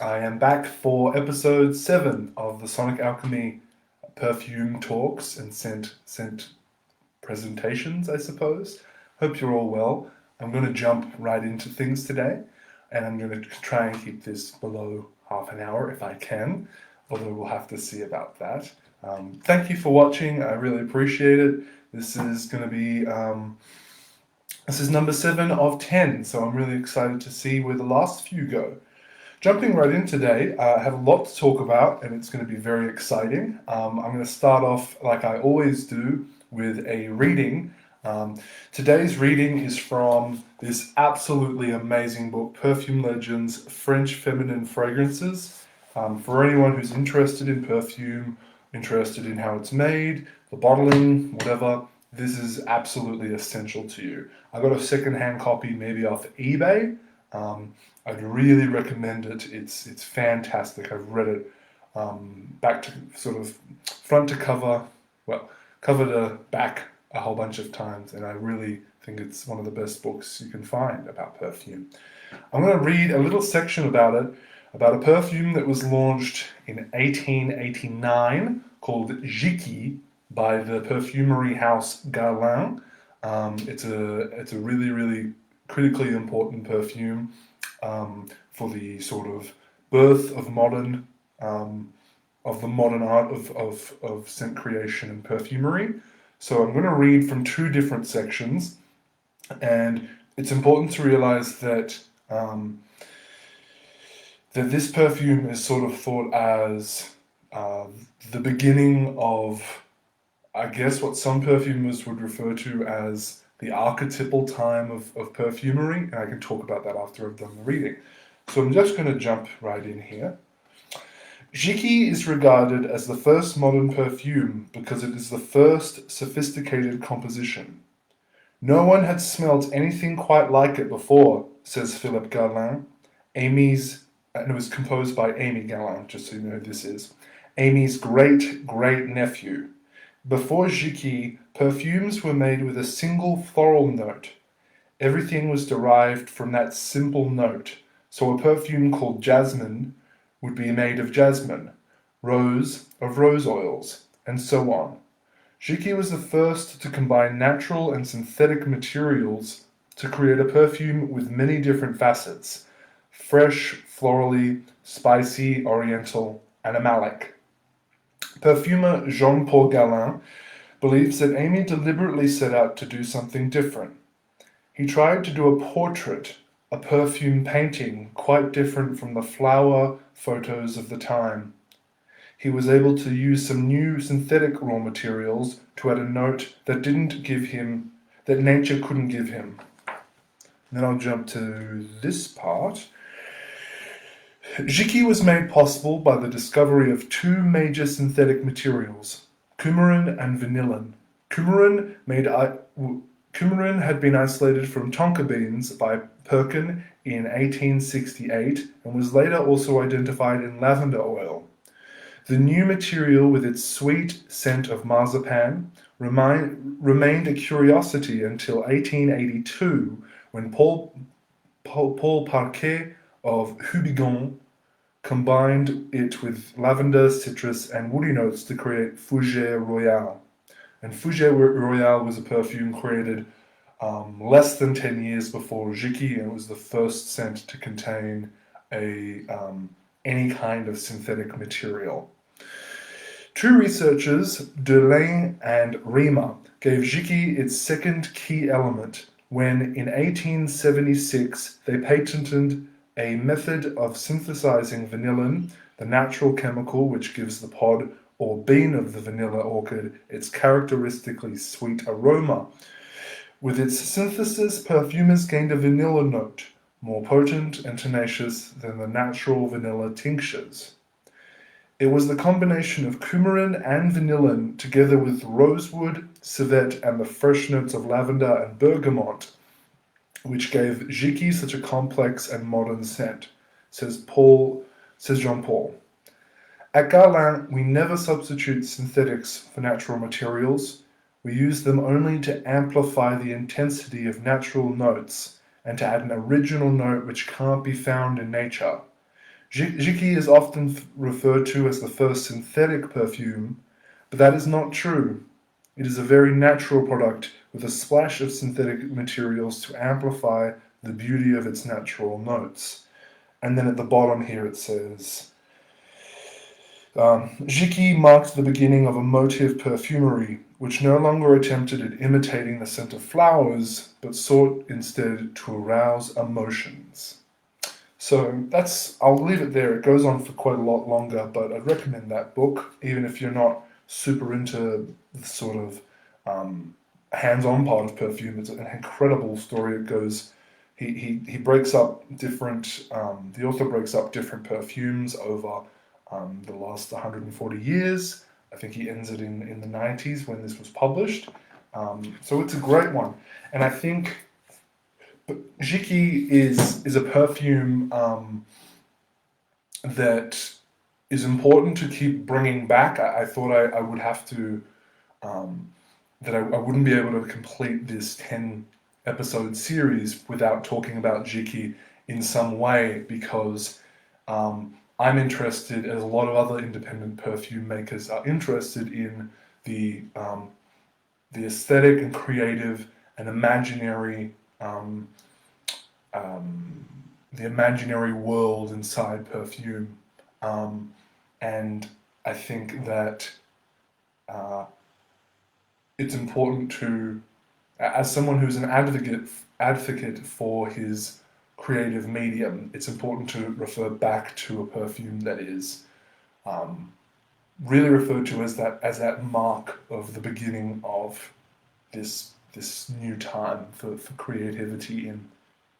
I am back for episode 7 of the Sonic Alchemy perfume talks and scent presentations, I suppose. Hope you're all well. I'm going to jump right into things today, and I'm going to try and keep this below half an hour if I can, although we'll have to see about that. Thank you for watching. I really appreciate it. This is going to be this is number 7 of 10, so I'm really excited to see where the last few go. Jumping right in today, I have a lot to talk about, and it's going to be very exciting. I'm going to start off, like I always do, with a reading. Today's reading is from this absolutely amazing book, Perfume Legends, French Feminine Fragrances. For anyone who's interested in perfume, interested in how it's made, the bottling, whatever, this is absolutely essential to you. I got a second-hand copy, maybe off eBay. I'd really recommend it. It's fantastic. I've read it back to sort of front to cover, well, cover to back a whole bunch of times, and I really think it's one of the best books you can find about perfume. I'm going to read a little section about it, about a perfume that was launched in 1889 called Jicky by the perfumery house Guerlain. It's a really critically important perfume for the sort of birth of the modern art of scent creation and perfumery. So I'm going to read from 2 different sections, and it's important to realize that that this perfume is sort of thought as the beginning of, I guess, what some perfumers would refer to as the archetypal time of perfumery, and I can talk about that after I've done the reading. So I'm just going to jump right in here. Jicky is regarded as the first modern perfume because it is the first sophisticated composition. No one had smelt anything quite like it before, says Philippe Guerlain. And it was composed by Amy Guerlain, just so you know who this is, Amy's great-great-nephew. Before Jicky, perfumes were made with a single floral note. Everything was derived from that simple note, so a perfume called jasmine would be made of jasmine, rose of rose oils, and so on. Jicky was the first to combine natural and synthetic materials to create a perfume with many different facets: fresh, florally, spicy, oriental, animalic. Perfumer Jean-Paul Galin believes that Amy deliberately set out to do something different. He tried to do a portrait, a perfume painting quite different from the flower photos of the time. He was able to use some new synthetic raw materials to add a note that nature couldn't give him. Then I'll jump to this part. Jicky was made possible by the discovery of 2 major synthetic materials, coumarin and vanillin. Coumarin had been isolated from tonka beans by Perkin in 1868 and was later also identified in lavender oil. The new material, with its sweet scent of marzipan, remained a curiosity until 1882, when Paul Parquet of Hubigon combined it with lavender, citrus, and woody notes to create Fougère Royale. And Fougère Royale was a perfume created less than 10 years before Jicky, and it was the first scent to contain any kind of synthetic material. 2 researchers, Delaine and Riemer, gave Jicky its second key element when, in 1876, they patented a method of synthesizing vanillin, the natural chemical which gives the pod or bean of the vanilla orchid its characteristically sweet aroma. With its synthesis, perfumers gained a vanilla note, more potent and tenacious than the natural vanilla tinctures. It was the combination of coumarin and vanillin, together with rosewood, civet, and the fresh notes of lavender and bergamot, which gave Jicky such a complex and modern scent, says Jean-Paul. At Guerlain, we never substitute synthetics for natural materials. We use them only to amplify the intensity of natural notes and to add an original note which can't be found in nature. Jicky is often referred to as the first synthetic perfume, but that is not true. It is a very natural product with a splash of synthetic materials to amplify the beauty of its natural notes. And then at the bottom here it says, Jicky marked the beginning of a motive perfumery, which no longer attempted at imitating the scent of flowers, but sought instead to arouse emotions. So I'll leave it there. It goes on for quite a lot longer, but I'd recommend that book, even if you're not super into the sort of hands-on part of perfume. It's an incredible story. It goes, he breaks up different, the author breaks up different perfumes over the last 140 years. I think he ends it in the 90s when this was published. So it's a great one. And I think Jicky is a perfume that is important to keep bringing back. I thought I would have to, that I wouldn't be able to complete this 10 episode series without talking about Jicky in some way, because I'm interested, as a lot of other independent perfume makers are interested in the aesthetic and creative and imaginary, the imaginary world inside perfume, and I think that it's important to, as someone who's an advocate for his creative medium, it's important to refer back to a perfume that is really referred to as that mark of the beginning of this new time for creativity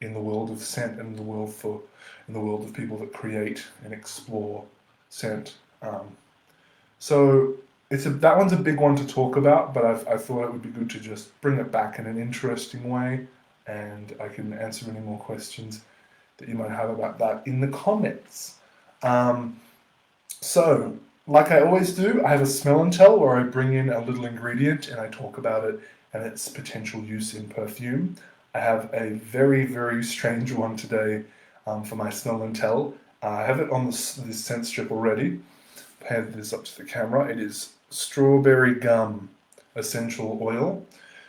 in the world of scent, and in the world of people that create and explore scent. So that one's a big one to talk about, but I thought it would be good to just bring it back in an interesting way, and I can answer any more questions that you might have about that in the comments. So, like I always do, I have a smell and tell where I bring in a little ingredient and I talk about it and its potential use in perfume. I have a very, very strange one today for my smell and tell. I have it on this scent strip already. Hand this up to the camera. It is strawberry gum essential oil.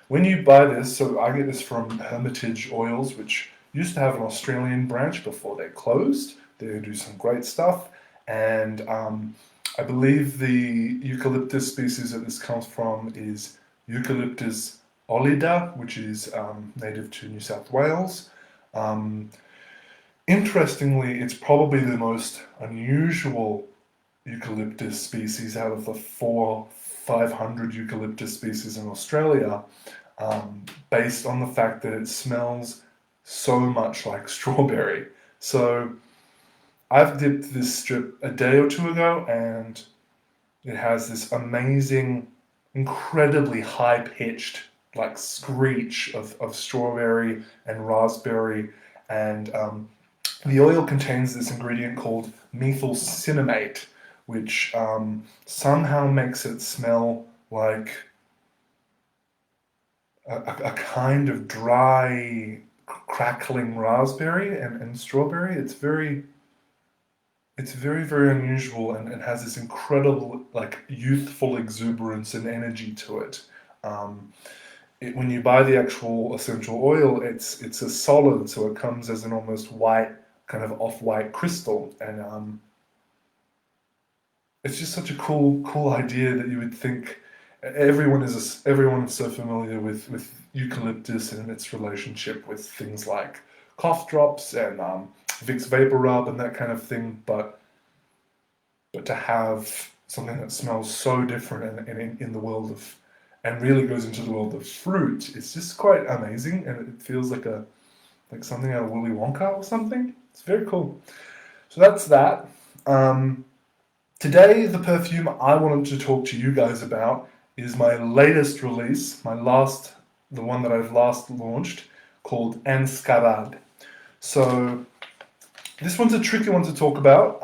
When you buy this, so I get this from Hermitage Oils, which used to have an Australian branch before they closed. They do some great stuff, and I believe the eucalyptus species that this comes from is Eucalyptus ollida, which is native to New South Wales. Interestingly, it's probably the most unusual eucalyptus species out of the 500 eucalyptus species in Australia, based on the fact that it smells so much like strawberry. So I've dipped this strip a day or two ago, and it has this amazing, incredibly high-pitched like screech of strawberry and raspberry, and the oil contains this ingredient called methyl cinnamate, which somehow makes it smell like a kind of dry, crackling raspberry and strawberry. It's very, very unusual, and has this incredible, like, youthful exuberance and energy to it. When you buy the actual essential oil, it's a solid, so it comes as an almost white, kind of off-white crystal, and it's just such a cool idea that you would think everyone is so familiar with eucalyptus and its relationship with things like cough drops and Vicks Vapor Rub and that kind of thing, but to have something that smells so different and in the world of, and really goes into the world of fruit, it's just quite amazing, and it feels like something out of Willy Wonka or something. It's very cool. So that's that. Today, the perfume I wanted to talk to you guys about is my latest release, the one that I've last launched, called Sgaradh. So this one's a tricky one to talk about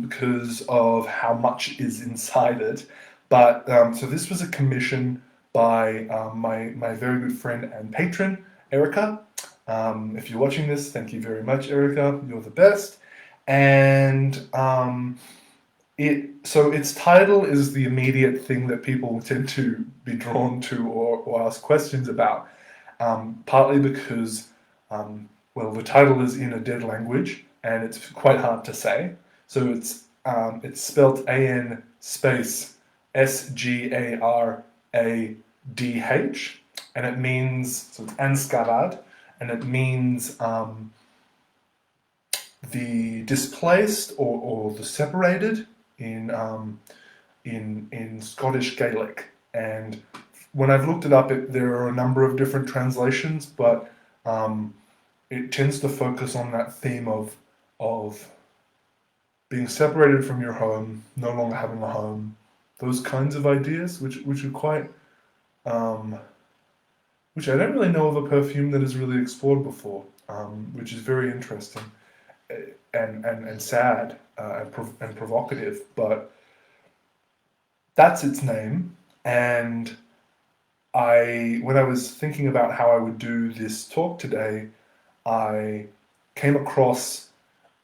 because of how much is inside it. But so this was a commission by my very good friend and patron, Erica. If you're watching this, thank you very much, Erica. You're the best. And its title is the immediate thing that people tend to be drawn to or ask questions about. Partly because, well, the title is in a dead language and it's quite hard to say. So it's spelled AN space SGARADH, and it means, so it's Sgaradh, and it means the displaced or the separated in Scottish Gaelic. And when I've looked it up, there are a number of different translations, but it tends to focus on that theme of being separated from your home, no longer having a home, those kinds of ideas, which are quite, which I don't really know of a perfume that is really explored before, which is very interesting and sad and provocative, but that's its name. And when I was thinking about how I would do this talk today, I came across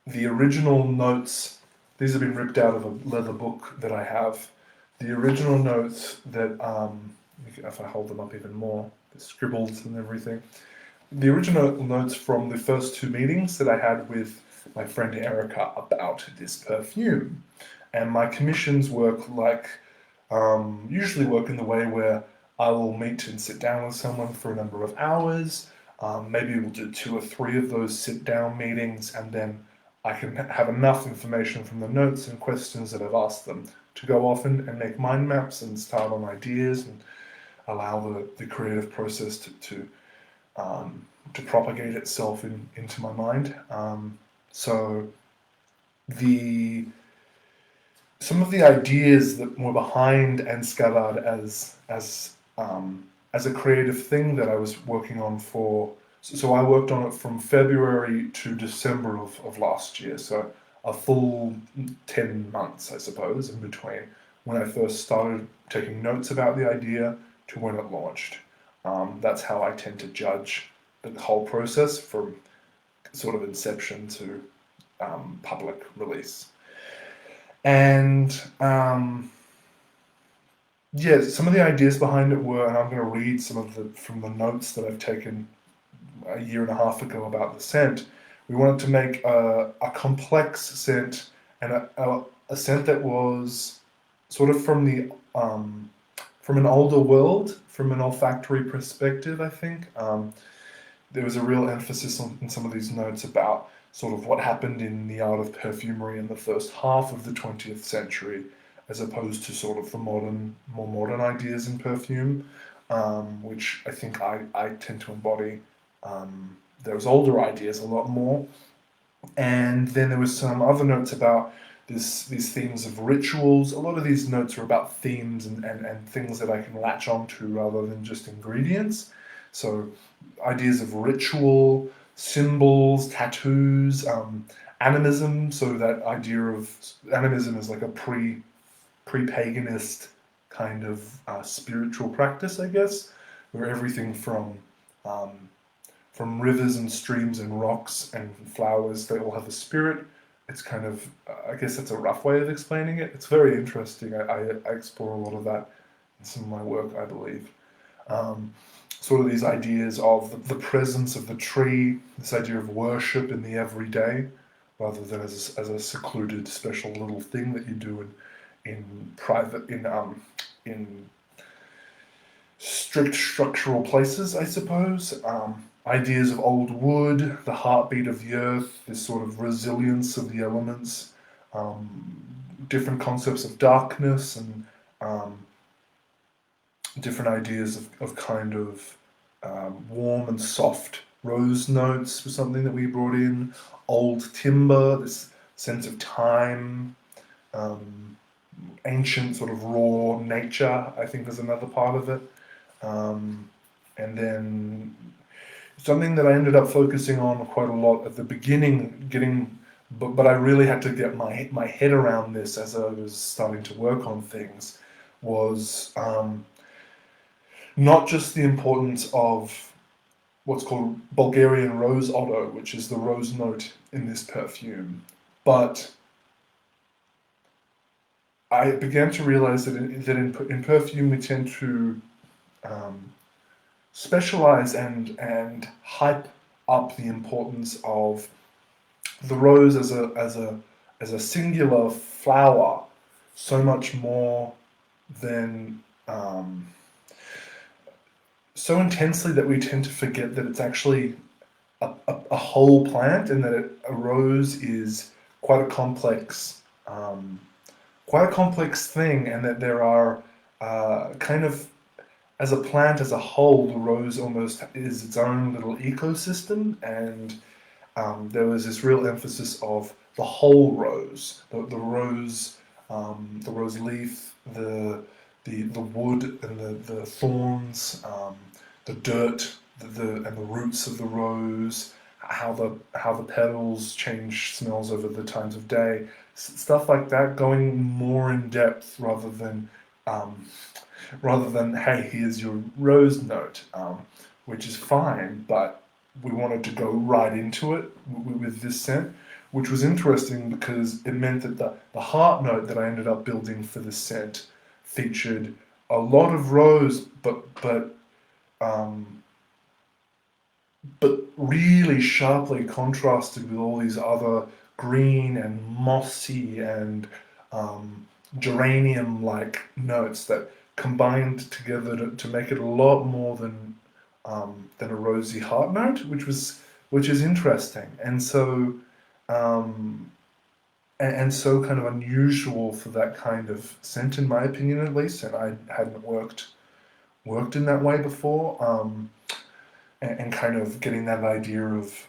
the original notes. These have been ripped out of a leather book that I have. The original notes that, if I hold them up even more, the scribbles and everything. The original notes from the first two meetings that I had with my friend Erica about this perfume. And my commissions work usually work in the way where I will meet and sit down with someone for a number of hours. Maybe we'll do 2 or 3 of those sit-down meetings, and then I can have enough information from the notes and questions that I've asked them to go off and make mind maps and start on ideas and allow the creative process to propagate itself into my mind. So some of the ideas that were behind Sgaradh as a creative thing that I was working on for. So I worked on it from February to December of last year. So a full 10 months, I suppose, in between when I first started taking notes about the idea to when it launched. That's how I tend to judge the whole process from sort of inception to public release. And yeah, some of the ideas behind it were, and I'm going to read some of from the notes that I've taken a year and a half ago about the scent. We wanted to make a complex scent and a scent that was sort of from an older world, from an olfactory perspective, I think. There was a real emphasis in some of these notes about sort of what happened in the art of perfumery in the first half of the 20th century, as opposed to sort of the more modern ideas in perfume, which I think I tend to embody those older ideas a lot more. And then there was some other notes about these themes of rituals. A lot of these notes are about themes and things that I can latch onto rather than just ingredients. So ideas of ritual, symbols, tattoos, animism. So that idea of animism is like a pre-paganist kind of spiritual practice, I guess, where everything from rivers and streams and rocks and flowers, they all have a spirit. It's kind of, I guess that's a rough way of explaining it. It's very interesting. I explore a lot of that in some of my work, I believe. Sort of these ideas of the presence of the tree, this idea of worship in the everyday, rather than as a secluded special little thing that you do in private, in strict structural places, I suppose. Ideas of old wood, the heartbeat of the earth, this sort of resilience of the elements, different concepts of darkness and different ideas of kind of warm and soft rose notes was something that we brought in. Old timber, this sense of time, ancient sort of raw nature, I think is another part of it. And then something that I ended up focusing on quite a lot at the beginning, but I really had to get my head around this as I was starting to work on things, was not just the importance of what's called Bulgarian rose otto, which is the rose note in this perfume, But I began to realize that in perfume we tend to um, specialize and hype up the importance of the rose as a singular flower so much more than so intensely that we tend to forget that it's actually a whole plant, and that a rose is quite a complex thing, and that there are kind of, as a plant as a whole, the rose almost is its own little ecosystem, and there was this real emphasis of the whole rose, the rose leaf, the wood and the thorns, the dirt, and the roots of the rose, how the petals change smells over the times of day, stuff like that, going more in depth um, rather than hey, here's your rose note, which is fine, but we wanted to go right into it with this scent, which was interesting because it meant that the heart note that I ended up building for this scent featured a lot of rose, um, but really sharply contrasted with all these other green and mossy and geranium-like notes that combined together to make it a lot more than a rosy heart note, which is interesting, and so um, and so kind of unusual for that kind of scent, in my opinion, at least. And I hadn't worked in that way before, and kind of getting that idea of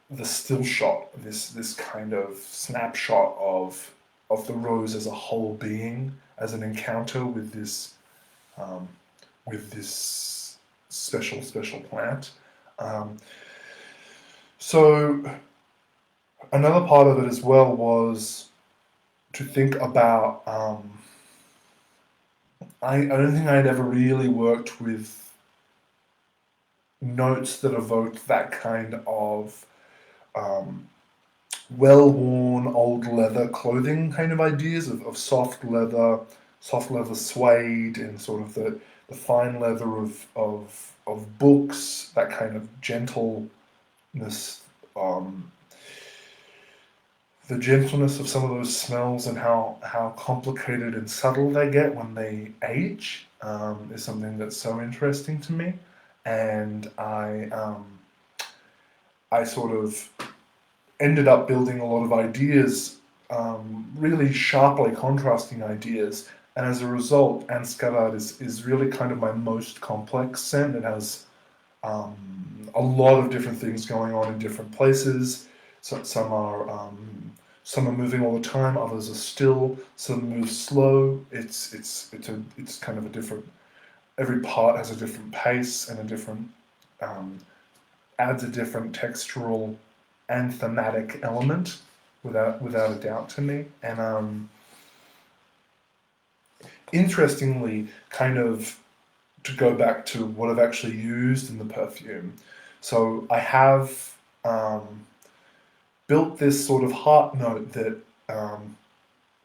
the still shot, this kind of snapshot of the rose as a whole being, as an encounter um, with this special plant. Um, so another part of it as well was to think about. I don't think I'd ever really worked with notes that evoked that kind of um, well-worn old leather clothing kind of ideas of soft leather suede, and sort of the fine leather of books, that kind of gentleness, um, the gentleness of some of those smells, and how complicated and subtle they get when they age, is something that's so interesting to me. And I sort of ended up building a lot of ideas, really sharply contrasting ideas. And as a result, Sgaradh is really kind of my most complex scent. It has a lot of different things going on in different places. So, some are moving all the time, others are still, some move slow. It's kind of a different. Every part has a different pace and a different um, adds a different textural and thematic element, without a doubt, to me. And interestingly, kind of to go back to what I've actually used in the perfume. So I have built this sort of heart note that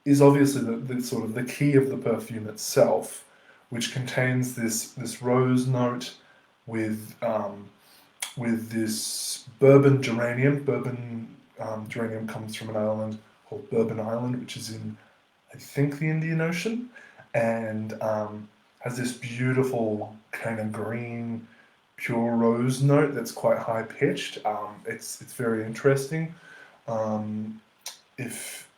is obviously the sort of the key of the perfume itself, which contains this rose note with this bourbon geranium. Bourbon geranium comes from an island called Bourbon Island, which is in, I think, the Indian Ocean, and has this beautiful kind of green, pure rose note that's quite high pitched. It's very interesting. Um, if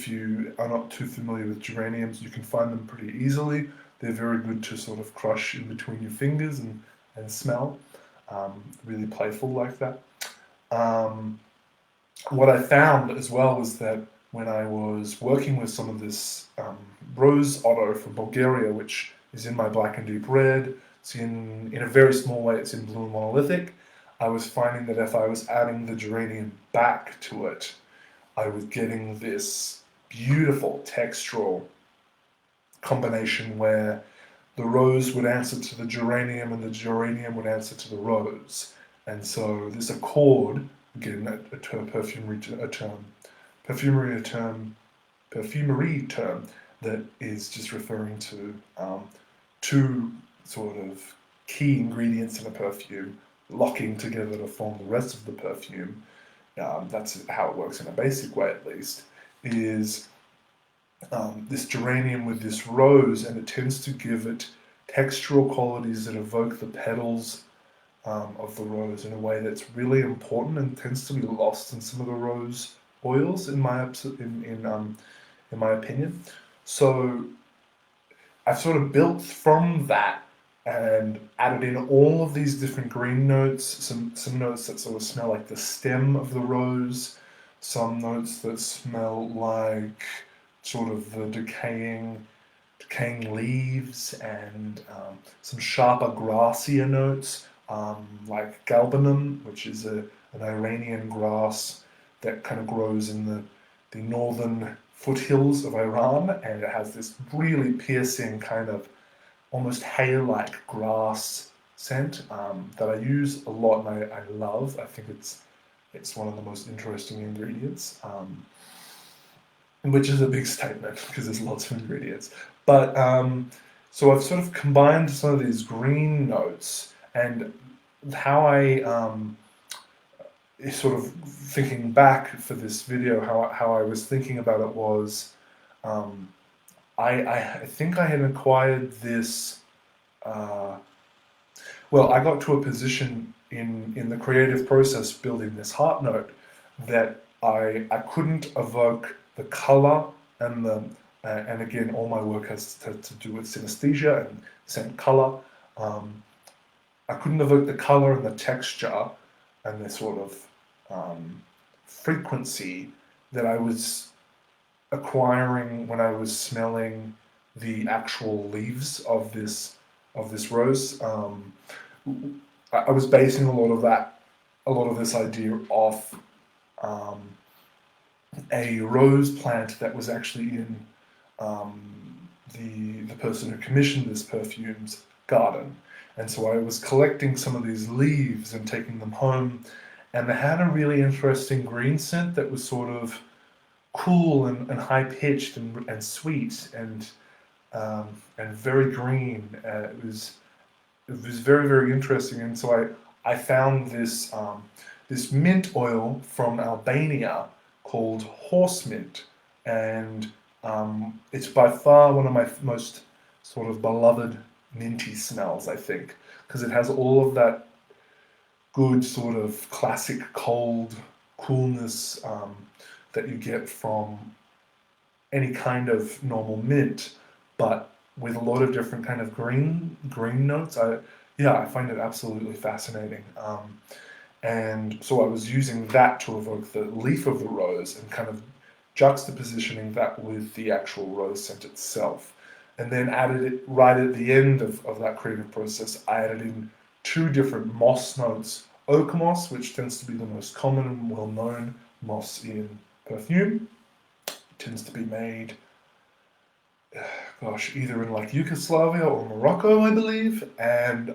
you are not too familiar with geraniums, you can find them pretty easily. They're very good to sort of crush in between your fingers and smell. Really playful like that. Um, what I found as well was that when I was working with some of this rose otto from Bulgaria, which is in my black and deep red, it's in a very small way, it's in blue and monolithic, I was finding that if I was adding the geranium back to it, I was getting this beautiful textural combination where the rose would answer to the geranium and the geranium would answer to the rose. And so this accord, again, a term, perfumery term that is just referring to two sort of key ingredients in a perfume locking together to form the rest of the perfume. That's how it works in a basic way, at least, is this geranium with this rose, and it tends to give it textural qualities that evoke the petals of the rose in a way that's really important and tends to be lost in some of the rose oils, in my opinion. So I've sort of built from that and added in all of these different green notes, some notes that sort of smell like the stem of the rose, some notes that smell like sort of the decaying leaves, and some sharper, grassier notes, like galbanum, which is an Iranian grass that kind of grows in the northern foothills of Iran, and it has this really piercing kind of almost hair-like grass scent that I use a lot and I love. I think it's one of the most interesting ingredients, which is a big statement because there's lots of ingredients. But so I've sort of combined some of these green notes, and how I sort of thinking back for this video, how I was thinking about it was, I think I had acquired this, well, I got to a position in the creative process building this heart note that I couldn't evoke the color and again, all my work has to do with synesthesia and scent color. I couldn't evoke the color and the texture and the sort of frequency that I was acquiring when I was smelling the actual leaves of this rose. I was basing a lot of this idea off a rose plant that was actually in the person who commissioned this perfume's garden. And so I was collecting some of these leaves and taking them home, and they had a really interesting green scent that was sort of cool and high-pitched and sweet and very green. It was very, very interesting. And so I found this this mint oil from Albania called horse mint, and it's by far one of my most sort of beloved minty smells, I think, because it has all of that good sort of classic cold coolness that you get from any kind of normal mint, but with a lot of different kind of green notes. I find it absolutely fascinating. And so I was using that to evoke the leaf of the rose and kind of juxtapositioning that with the actual rose scent itself. And then added it right at the end of that creative process. I added in two different moss notes. Oak moss, which tends to be the most common and well-known moss in perfume. It tends to be made, either in like Yugoslavia or Morocco, I believe. And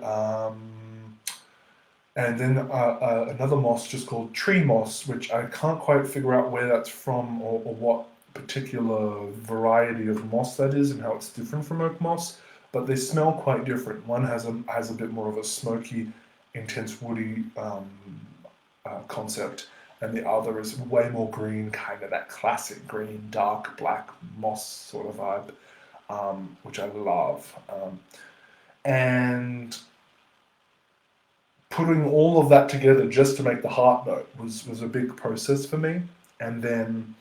then another moss just called tree moss, which I can't quite figure out where that's from or what particular variety of moss that is and how it's different from oak moss, but they smell quite different. One has a bit more of a smoky, intense, woody concept, and the other is way more green, kind of that classic green, dark black moss sort of vibe, which I love. And putting all of that together just to make the heart note was a big process for me, and then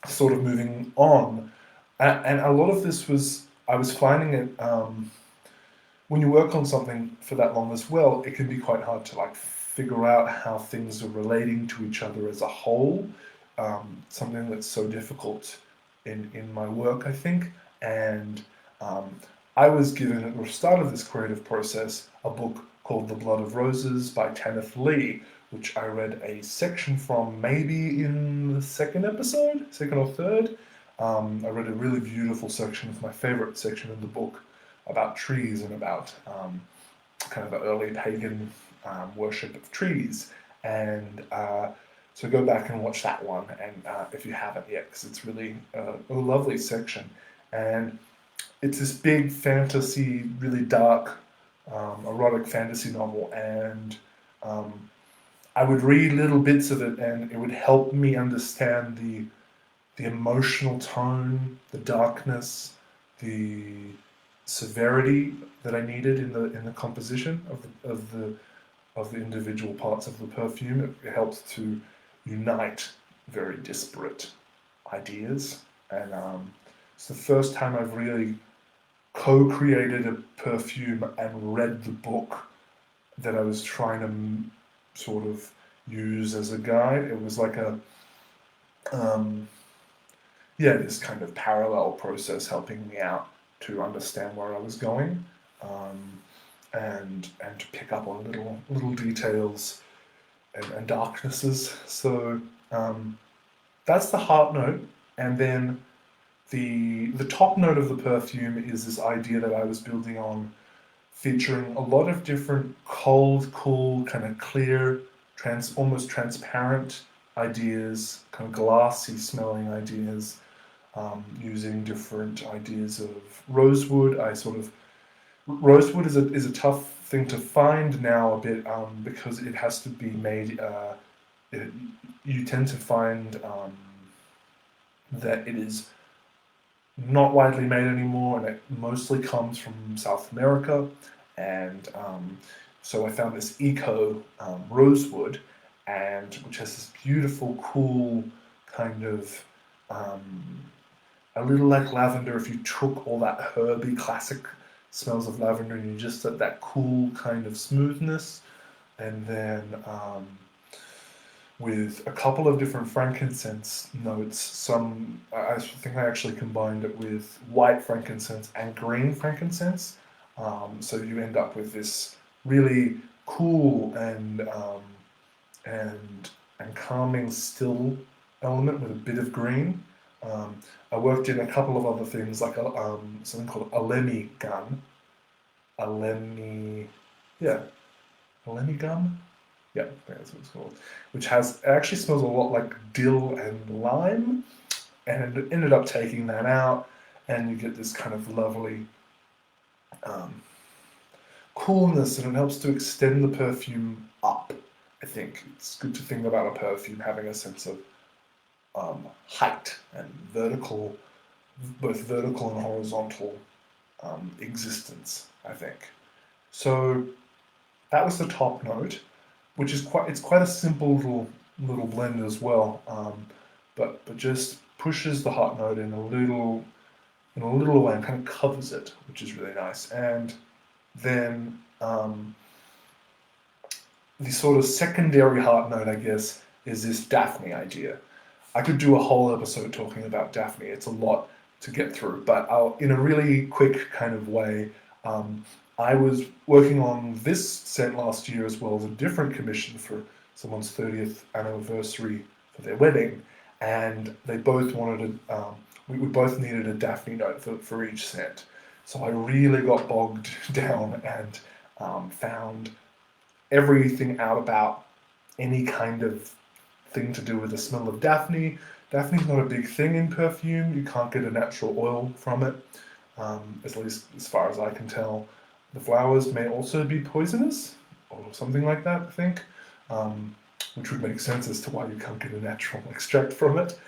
sort of moving on. And a lot of this was, I was finding it, when you work on something for that long as well, it can be quite hard to like figure out how things are relating to each other as a whole. Something that's so difficult in my work, I think. And I was given at the start of this creative process a book called The Blood of Roses by Tanith Lee, which I read a section from maybe in the second or third. I read a really beautiful section, it's my favorite section in the book, about trees and about kind of the early pagan worship of trees. And So go back and watch that one, and if you haven't yet, because it's really a lovely section. And it's this big fantasy, really dark, erotic fantasy novel, and um, I would read little bits of it, and it would help me understand the emotional tone, the darkness, the severity that I needed in the composition of the individual parts of the perfume. It helps to unite very disparate ideas, and it's the first time I've really co-created a perfume and read the book that I was trying to sort of use as a guide. It was like a um, yeah, this kind of parallel process helping me out to understand where I was going, um, and to pick up on little details and darknesses. So that's the heart note, and then the top note of the perfume is this idea that I was building on, featuring a lot of different cold, cool, kind of clear, almost transparent ideas, kind of glassy smelling ideas, using different ideas of rosewood. Rosewood is a tough thing to find now a bit, because it has to be made. You tend to find that it is not widely made anymore, and it mostly comes from South America. And so I found this eco rosewood, and which has this beautiful, cool kind of a little like lavender. If you took all that herby classic smells of lavender and you just had that cool kind of smoothness, and then with a couple of different frankincense notes. I think I actually combined it with white frankincense and green frankincense. So you end up with this really cool and calming still element with a bit of green. I worked in a couple of other things like something called Alchemy gum. Alchemy, yeah, Alchemy gum. Yeah, I think that's what it's called. Which it actually smells a lot like dill and lime, and it ended up taking that out, and you get this kind of lovely coolness, and it helps to extend the perfume up. I think it's good to think about a perfume having a sense of height and both vertical and horizontal existence, I think. So that was the top note, which is quite a simple little blend as well, but just pushes the heart note in a little way and kind of covers it, which is really nice. And then the sort of secondary heart note, I guess, is this Daphne idea. I could do a whole episode talking about Daphne. It's a lot to get through, but in a really quick kind of way, I was working on this scent last year as well as a different commission for someone's 30th anniversary for their wedding, and they both wanted we both needed a Daphne note for each scent. So I really got bogged down and found everything out about any kind of thing to do with the smell of Daphne. Daphne's not a big thing in perfume. You can't get a natural oil from it, at least as far as I can tell. The flowers may also be poisonous, or something like that, I think, which would make sense as to why you can't get a natural extract from it.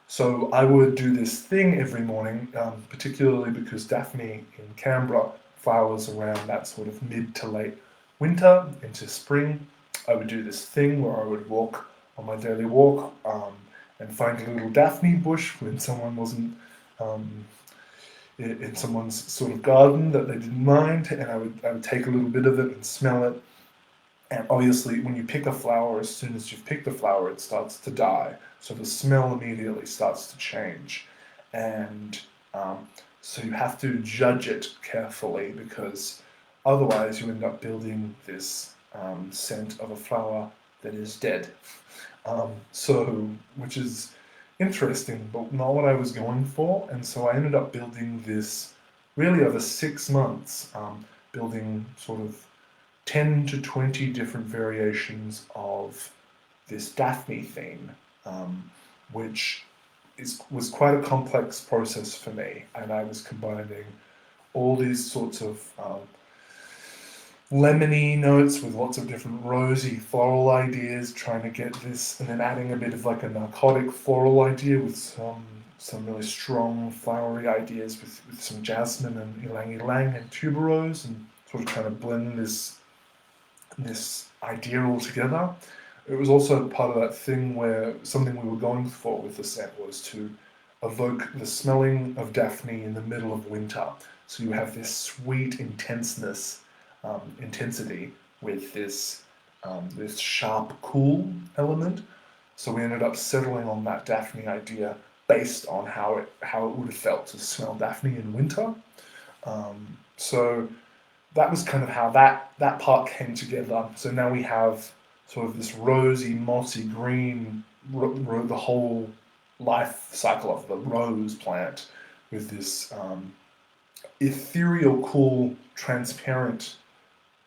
So I would do this thing every morning, particularly because Daphne in Canberra flowers around that sort of mid to late winter into spring. I would do this thing where I would walk on my daily walk and find a little Daphne bush when someone wasn't in someone's sort of garden that they didn't mind, and I would take a little bit of it and smell it. And obviously, when you pick a flower, as soon as you've picked the flower, it starts to die. So the smell immediately starts to change. And so you have to judge it carefully, because otherwise you end up building this scent of a flower that is dead. Which is interesting, but not what I was going for. And so I ended up building this really over 6 months, building sort of 10 to 20 different variations of this Daphne theme, which was quite a complex process for me, and I was combining all these sorts of lemony notes with lots of different rosy floral ideas, trying to get this, and then adding a bit of like a narcotic floral idea with some really strong flowery ideas with some jasmine and ylang ylang and tuberose, and sort of trying to blend this idea all together. It was also part of that thing where something we were going for with the scent was to evoke the smelling of Daphne in the middle of winter. So you have this sweet intensity with this sharp, cool element. So we ended up settling on that Daphne idea based on how it would have felt to smell Daphne in winter. So that was kind of how that part came together. So now we have sort of this rosy, mossy green, the whole life cycle of the rose plant with this ethereal, cool, transparent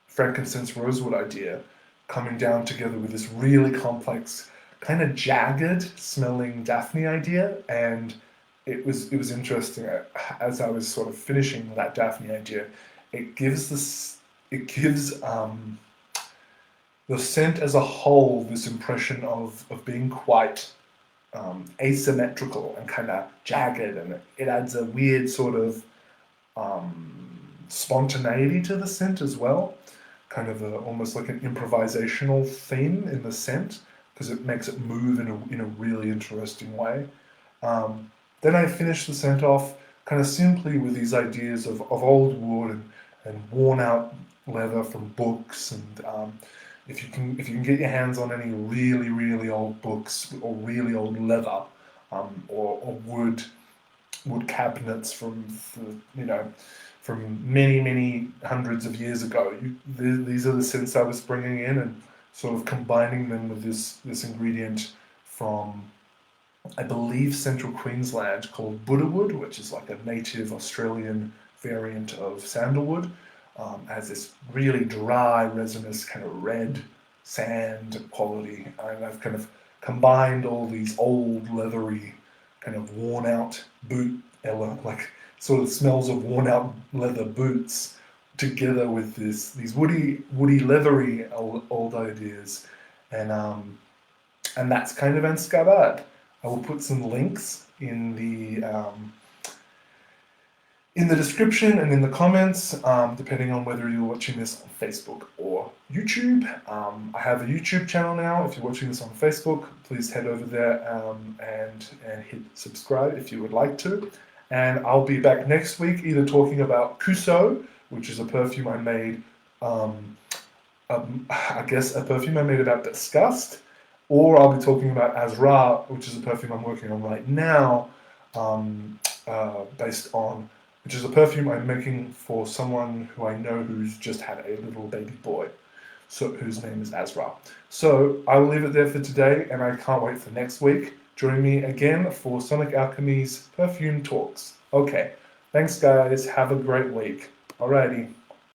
frankincense rosewood idea coming down together with this really complex, kind of jagged smelling Daphne idea. And it was interesting as I was sort of finishing that Daphne idea. It gives the scent as a whole this impression of being quite asymmetrical and kind of jagged, and it adds a weird sort of spontaneity to the scent as well, kind of almost like an improvisational theme in the scent, because it makes it move in a really interesting way. Then I finished the scent off kind of simply with these ideas of old wood and worn out leather from books, and if you can get your hands on any really, really old books or really old leather, or wood cabinets from many hundreds of years ago, these are the scents I was bringing in and sort of combining them with this ingredient from, I believe, central Queensland, called Buddhawood, which is like a native Australian variant of sandalwood. Has this really dry, resinous, kind of red sand quality, and I've kind of combined all these old, leathery, kind of worn out like sort of smells of worn out leather boots together with these woody, leathery old ideas, and that's kind of Sgaradh. I will put some links in the description and in the comments, depending on whether you're watching this on Facebook or YouTube. I have a YouTube channel now. If you're watching this on Facebook, please head over there and hit subscribe if you would like to. And I'll be back next week, either talking about Kuso, which is a perfume I made, I guess a perfume I made about disgust, or I'll be talking about Sgaradh, which is a perfume I'm working on right now, which is a perfume I'm making for someone who I know who's just had a little baby boy, whose name is Sgaradh. So I will leave it there for today, and I can't wait for next week. Join me again for Sonic Alchemy's Perfume Talks. Okay, thanks guys, have a great week. Alrighty.